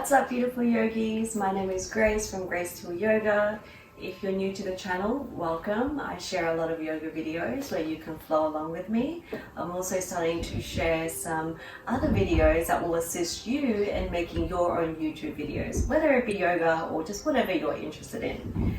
What's up, beautiful yogis? My name is Grace from Yoga. If you're new to the channel, welcome. I share a lot of yoga videos where you can flow along with me. I'm also starting to share some other videos that will assist you in making your own YouTube videos, whether it be yoga or just whatever you're interested in.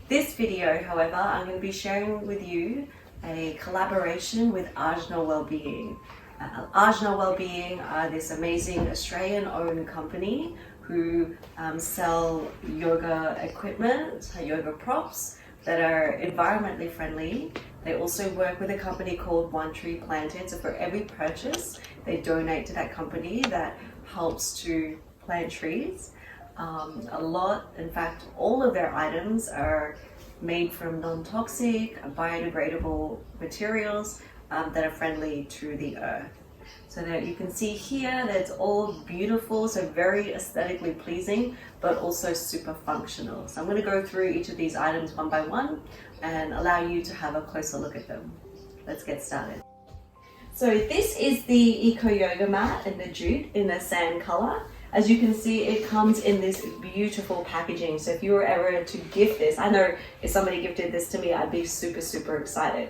This video, however, I'm going to be sharing with you a collaboration with Ajna Wellbeing. Ajna Wellbeing are this amazing Australian-owned company who sell yoga equipment, yoga props that are environmentally friendly. They also work with a company called One Tree Planted. So for every purchase, they donate to that company that helps to plant trees. In fact, all of their items are made from non-toxic, biodegradable materials that are friendly to the earth. So that you can see here that it's all beautiful, so very aesthetically pleasing, but also super functional. So I'm going to go through each of these items one by one and allow you to have a closer look at them. Let's get started. So this is the Eco Yoga Mat in the jute in the sand color. As you can see, it comes in this beautiful packaging. So if you were ever to gift this, I know if somebody gifted this to me, I'd be super, super excited.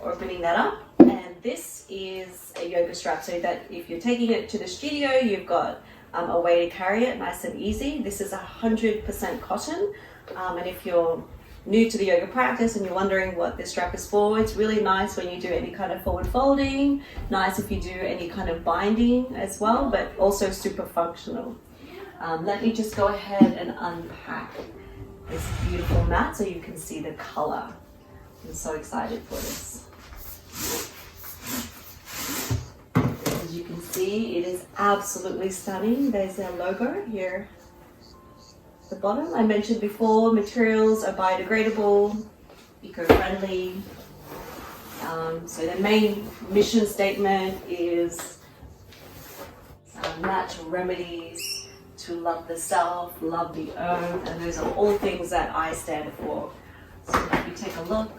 Opening that up, and this is a yoga strap, so that if you're taking it to the studio, you've got a way to carry it nice and easy. This is 100% cotton, and if you're new to the yoga practice and you're wondering what this strap is for, it's really nice when you do any kind of forward folding, nice if you do any kind of binding as well, but also super functional. Let me just go ahead and unpack this beautiful mat so you can see the color. I'm so excited for this. As you can see, it is absolutely stunning. There's their logo here at the bottom. I mentioned before, materials are biodegradable, eco-friendly. So the main mission statement is natural remedies to love the self, love the earth, and those are all things that I stand for. So if you take a look,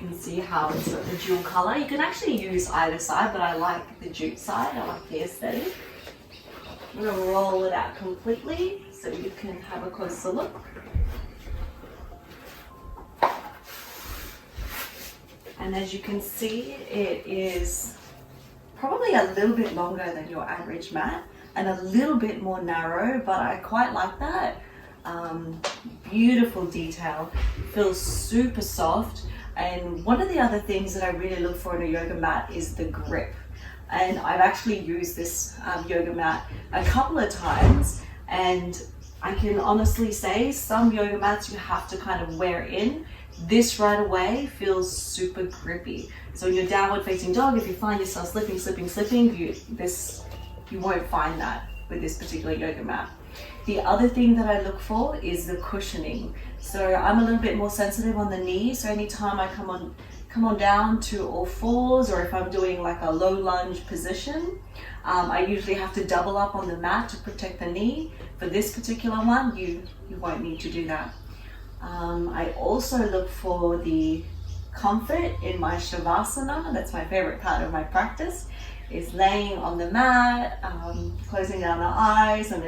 you can see how it's got the dual color. You can actually use either side, but I like the jute side. I like the aesthetic. I'm going to roll it out completely so you can have a closer look. And as you can see, it is probably a little bit longer than your average mat and a little bit more narrow, but I quite like that. Beautiful detail, feels super soft. And one of the other things that I really look for in a yoga mat is the grip. And I've actually used this yoga mat a couple of times, and I can honestly say some yoga mats you have to kind of wear in. This right away feels super grippy. So in your downward facing dog, if you find yourself slipping, you won't find that with this particular yoga mat. The other thing that I look for is the cushioning. So I'm a little bit more sensitive on the knee. So anytime I come on down to all fours, or if I'm doing like a low lunge position, I usually have to double up on the mat to protect the knee. For this particular one, you won't need to do that. I also look for the comfort in my shavasana. That's my favorite part of my practice, is laying on the mat, closing down the eyes, and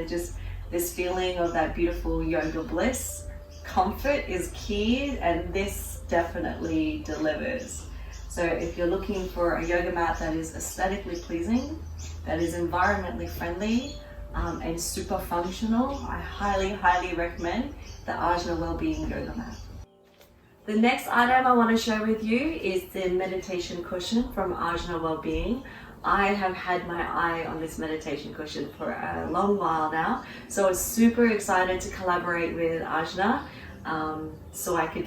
this feeling of that beautiful yoga bliss. Comfort is key, and this definitely delivers. So if you're looking for a yoga mat that is aesthetically pleasing, that is environmentally friendly, and super functional, I highly, highly recommend the Ajna Wellbeing yoga mat. The next item I want to share with you is the meditation cushion from Ajna Wellbeing. I have had my eye on this meditation cushion for a long while now, so I was super excited to collaborate with Ajna so I could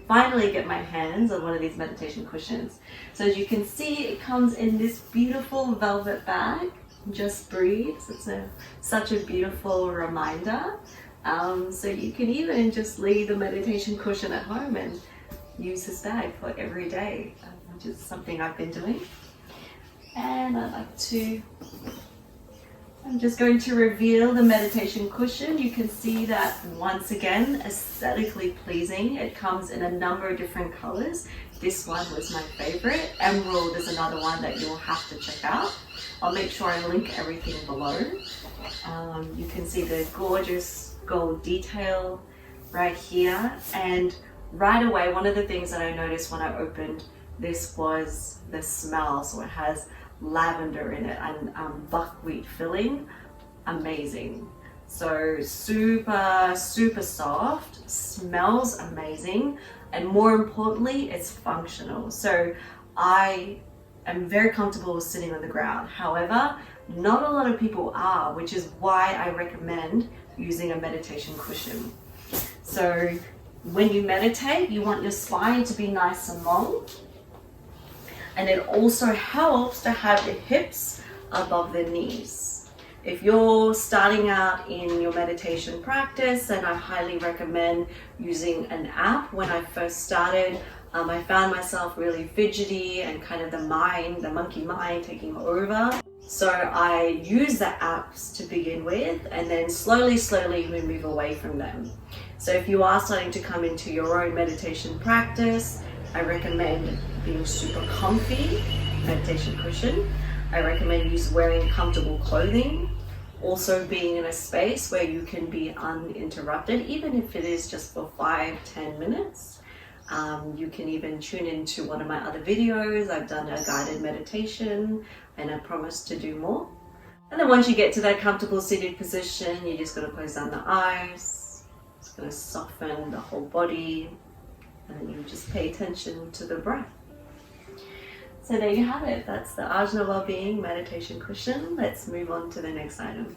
finally get my hands on one of these meditation cushions. So as you can see, it comes in this beautiful velvet bag. Just breathes. It's such a beautiful reminder. So you can even just leave the meditation cushion at home and use this bag for every day, which is something I've been doing. And I'm just going to reveal the meditation cushion. You can see that once again, aesthetically pleasing. It comes in a number of different colors. this one was my favorite. Emerald is another one that you'll have to check out. I'll make sure I link everything below. You can see the gorgeous gold detail right here, and right away one of the things that I noticed when I opened this was the smell. So it has lavender in it and buckwheat filling. Amazing. So super soft, smells amazing, and more importantly, it's functional. So I am very comfortable sitting on the ground. However, not a lot of people are, which is why I recommend using a meditation cushion. So when you meditate, you want your spine to be nice and long, and it also helps to have the hips above the knees. If you're starting out in your meditation practice, then I highly recommend using an app. When I first started, I found myself really fidgety and kind of the monkey mind taking over. So I use the apps to begin with, and then slowly we move away from them. So if you are starting to come into your own meditation practice, I recommend being super comfy, meditation cushion. I recommend wearing comfortable clothing. Also being in a space where you can be uninterrupted, even if it is just for 5-10 minutes. You can even tune into one of my other videos. I've done a guided meditation, and I promise to do more. And then once you get to that comfortable seated position, you're just going to close down the eyes. It's going to soften the whole body, and then you just pay attention to the breath. So there you have it. That's the Ajna Wellbeing meditation cushion. Let's move on to the next item.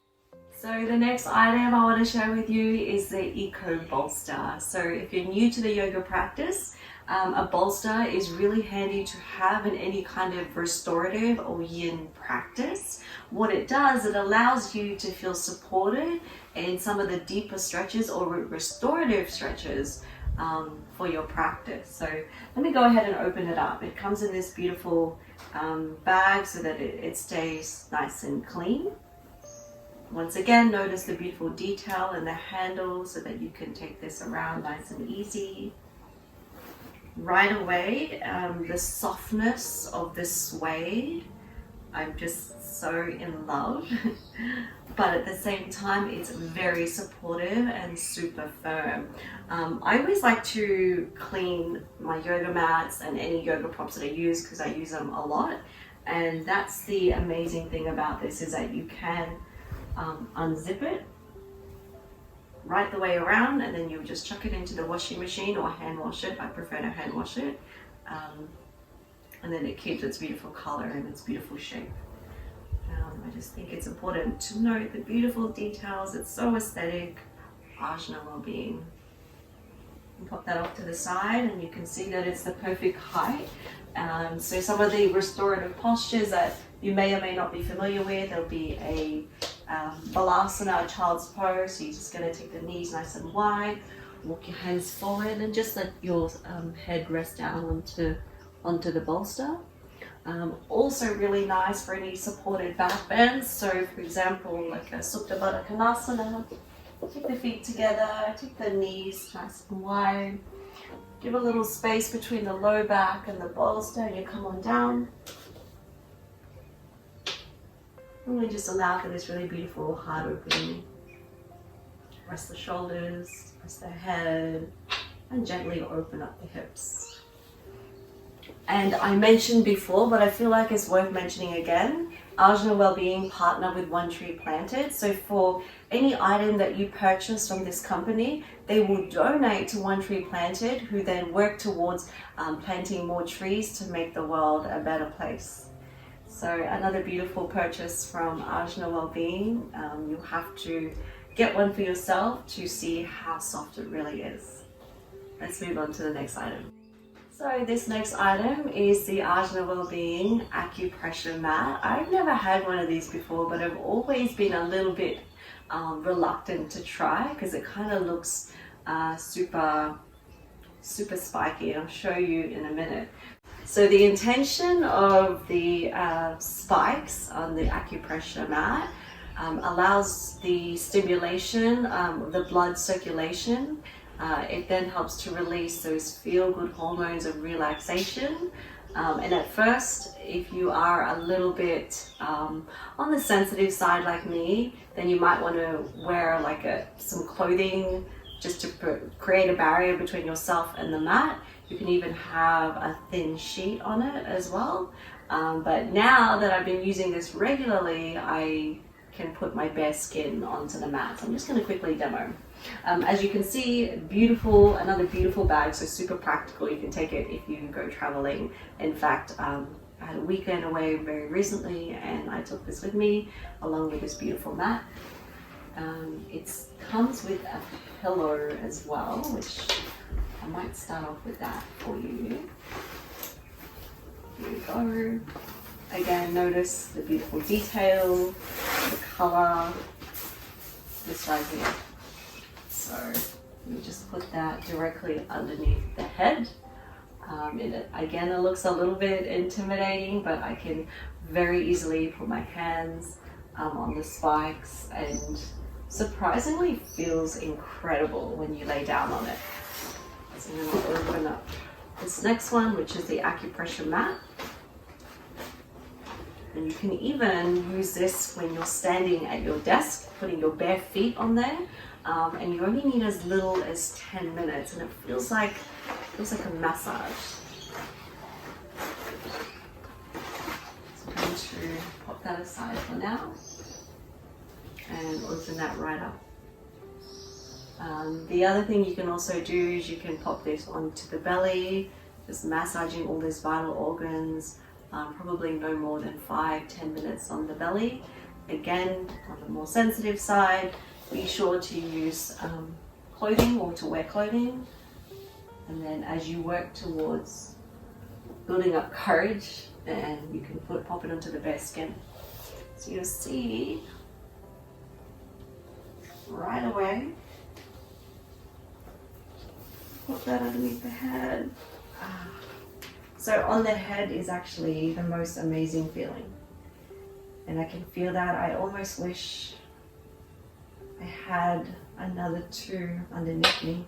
So the next item I want to share with you is the Eco Bolster. So if you're new to the yoga practice, a bolster is really handy to have in any kind of restorative or yin practice. What it does, it allows you to feel supported in some of the deeper stretches or restorative stretches for your practice. So let me go ahead and open it up. It comes in this beautiful bag so that it stays nice and clean. Once again, notice the beautiful detail in the handle so that you can take this around nice and easy. Right away, the softness of the suede, I'm just so in love. But at the same time, it's very supportive and super firm. I always like to clean my yoga mats and any yoga props that I use because I use them a lot. And that's the amazing thing about this, is that you can unzip it right the way around, and then you just chuck it into the washing machine or hand wash it. I prefer to hand wash it. And then it keeps its beautiful color and its beautiful shape. I just think it's important to note the beautiful details. It's so aesthetic. Ajna Wellbeing. Pop that off to the side, and you can see that it's the perfect height. So some of the restorative postures that you may or may not be familiar with, there'll be a balasana, child's pose. So you're just going to take the knees nice and wide, walk your hands forward, and just let your head rest down onto the bolster. Also really nice for any supported back bends. So for example, like a Supta Baddha Konasana, take the feet together, take the knees nice and wide, give a little space between the low back and the bolster, and you come on down. And we just allow for this really beautiful heart opening. Rest the shoulders, rest the head, and gently open up the hips. And I mentioned before, but I feel like it's worth mentioning again, Ajna Wellbeing partner with One Tree Planted. So for any item that you purchase from this company, they will donate to One Tree Planted, who then work towards planting more trees to make the world a better place. So another beautiful purchase from Ajna Wellbeing. You'll have to get one for yourself to see how soft it really is. Let's move on to the next item. So this next item is the Ajna Wellbeing Acupressure Mat. I've never had one of these before, but I've always been a little bit reluctant to try because it kind of looks super spiky. I'll show you in a minute. So the intention of the spikes on the acupressure mat allows the stimulation of the blood circulation It then helps to release those feel-good hormones of relaxation. And at first, if you are a little bit on the sensitive side like me, then you might want to wear like some clothing just to create a barrier between yourself and the mat. You can even have a thin sheet on it as well. But now that I've been using this regularly, I can put my bare skin onto the mat. So I'm just going to quickly demo. As you can see, another beautiful bag, so super practical. You can take it if you go traveling. In fact, I had a weekend away very recently and I took this with me along with this beautiful mat. It comes with a pillow as well, which I might start off with that for you. Here we go. Again, notice the beautiful detail, the color, this right here. So let me just put that directly underneath the head. Again, it looks a little bit intimidating, but I can very easily put my hands on the spikes, and surprisingly feels incredible when you lay down on it. So I'm going to open up this next one, which is the Acupressure Mat. And you can even use this when you're standing at your desk, putting your bare feet on there. And you only need as little as 10 minutes, and it feels like a massage. So I'm going to pop that aside for now and open that right up. The other thing you can also do is you can pop this onto the belly, just massaging all these vital organs, probably no more than 5-10 minutes on the belly. Again, on the more sensitive side, be sure to use clothing or to wear clothing. And then as you work towards building up courage, and you can pop it onto the bare skin. So you'll see right away, put that underneath the head. So on the head is actually the most amazing feeling. And I can feel that. I almost wish I had another 2 underneath me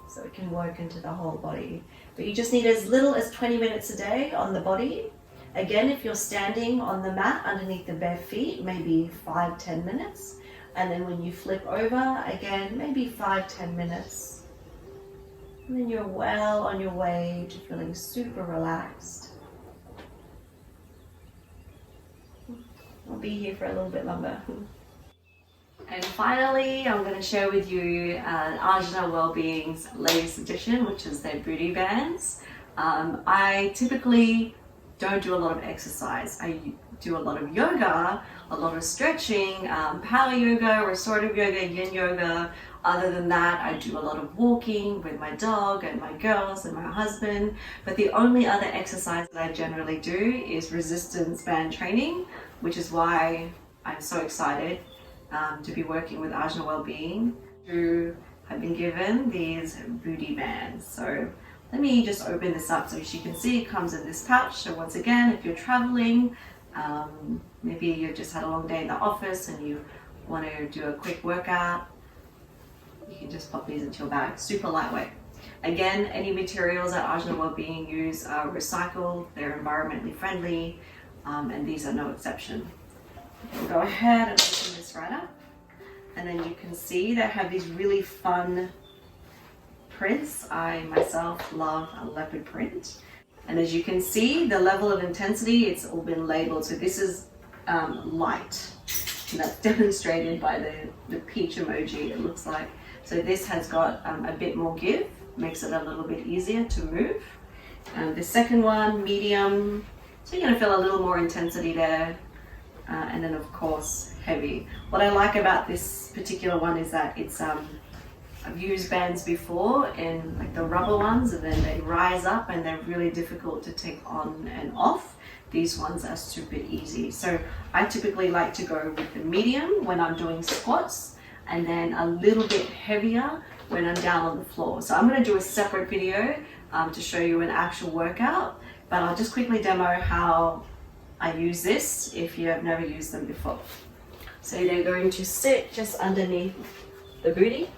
so it can work into the whole body. But you just need as little as 20 minutes a day on the body. Again, if you're standing on the mat underneath the bare feet, maybe 5-10 minutes. And then when you flip over, again, maybe 5-10 minutes. And then you're well on your way to feeling super relaxed. I'll be here for a little bit longer. And finally, I'm going to share with you Ajna Wellbeing's latest edition, which is their booty bands. I typically don't do a lot of exercise. I do a lot of yoga, a lot of stretching, power yoga, restorative yoga, yin yoga. Other than that, I do a lot of walking with my dog and my girls and my husband. But the only other exercise that I generally do is resistance band training, which is why I'm so excited to be working with Ajna Wellbeing, who have been given these booty bands. So let me just open this up so you can see it comes in this pouch. So once again, if you're traveling, maybe you've just had a long day in the office and you want to do a quick workout, you can just pop these into your bag. Super lightweight. Again, any materials that Ajna Wellbeing use are recycled, they're environmentally friendly, and these are no exception. We'll go ahead and open this right up, and then you can see they have these really fun prints. I myself love a leopard print, and as you can see, the level of intensity, it's all been labeled. So this is light, and that's demonstrated by the peach emoji, it looks like. So this has got a bit more give, makes it a little bit easier to move. The second one, medium, so you're going to feel a little more intensity there. And then of course heavy. What I like about this particular one is that it's I've used bands before, and like the rubber ones, and then they rise up and they're really difficult to take on and off. These ones are super easy. So I typically like to go with the medium when I'm doing squats, and then a little bit heavier when I'm down on the floor. So I'm going to do a separate video to show you an actual workout, but I'll just quickly demo how I use this if you have never used them before. So they're going to sit just underneath the booty.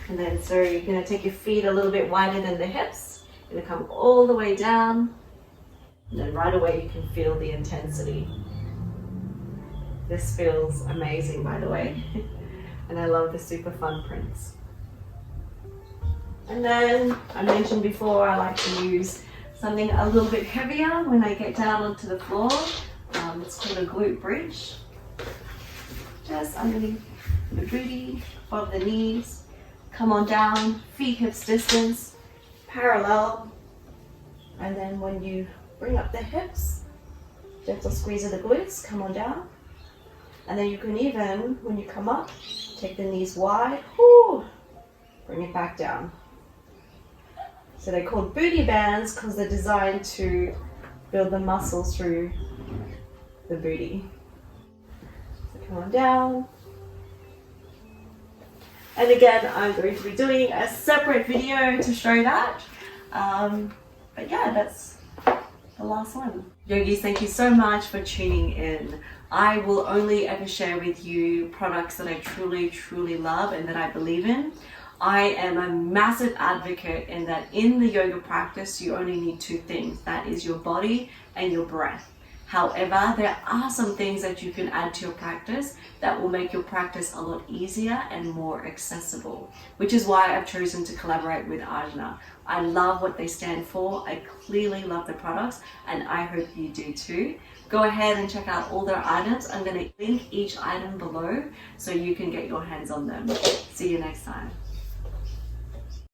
And then so you're going to take your feet a little bit wider than the hips. You're going to come all the way down. And then right away you can feel the intensity. This feels amazing, by the way. And I love the super fun prints. And then I mentioned before I like to use something a little bit heavier when I get down onto the floor. It's called a glute bridge. Just underneath the booty, above the knees. Come on down, feet hips distance, parallel. And then when you bring up the hips, gentle squeeze of the glutes, come on down. And then you can even, when you come up, take the knees wide, bring it back down. So they're called booty bands because they're designed to build the muscles through the booty. So come on down. And again, I'm going to be doing a separate video to show that. But yeah, that's the last one. Yogis, thank you so much for tuning in. I will only ever share with you products that I truly, truly love and that I believe in. I am a massive advocate in that in the yoga practice, you only need two things. That is your body and your breath. However, there are some things that you can add to your practice that will make your practice a lot easier and more accessible, which is why I've chosen to collaborate with Ajna. I love what they stand for. I clearly love the products, and I hope you do too. Go ahead and check out all their items. I'm going to link each item below so you can get your hands on them. See you next time.